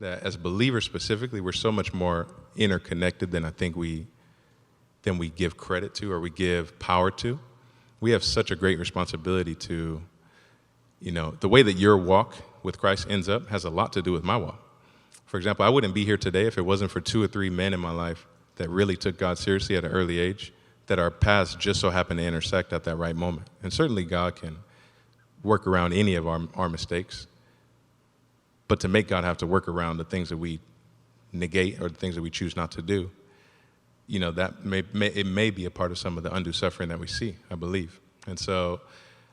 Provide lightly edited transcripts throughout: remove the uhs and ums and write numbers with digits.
that as believers specifically, we're so much more interconnected than I think we give credit to or we give power to. We have such a great responsibility to, the way that your walk with Christ ends up has a lot to do with my walk. For example, I wouldn't be here today if it wasn't for 2 or 3 men in my life that really took God seriously at an early age, that our paths just so happen to intersect at that right moment. And certainly God can work around any of our mistakes, but to make God have to work around the things that we negate or the things that we choose not to do, that it may be a part of some of the undue suffering that we see, I believe. And so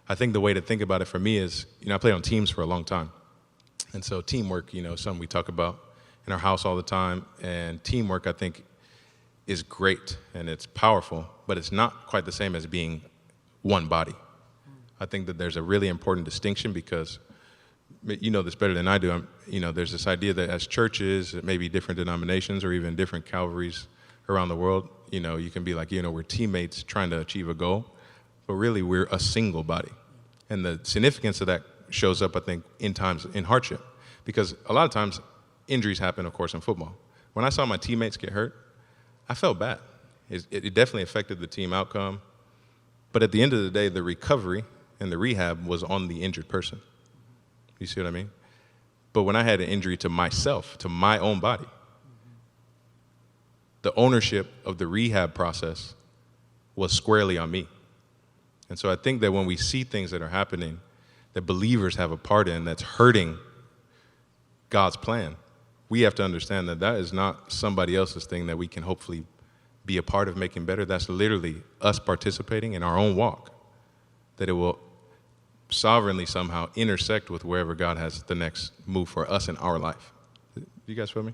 I think the way to think about it for me is, I played on teams for a long time. And so teamwork, something we talk about in our house all the time. And teamwork, I think, is great and it's powerful, but it's not quite the same as being one body. I think that there's a really important distinction because you know this better than I do. There's this idea that as churches, maybe different denominations or even different Calvaries around the world, you can be like, we're teammates trying to achieve a goal, but really we're a single body. And the significance of that shows up, I think, in hardship, because a lot of times injuries happen, of course, in football. When I saw my teammates get hurt, I felt bad. It definitely affected the team outcome. But at the end of the day, the recovery and the rehab was on the injured person. You see what I mean? But when I had an injury to myself, to my own body, the ownership of the rehab process was squarely on me. And so I think that when we see things that are happening that believers have a part in that's hurting God's plan, we have to understand that that is not somebody else's thing that we can hopefully be a part of making better. That's literally us participating in our own walk, that it will sovereignly somehow intersect with wherever God has the next move for us in our life. You guys feel me?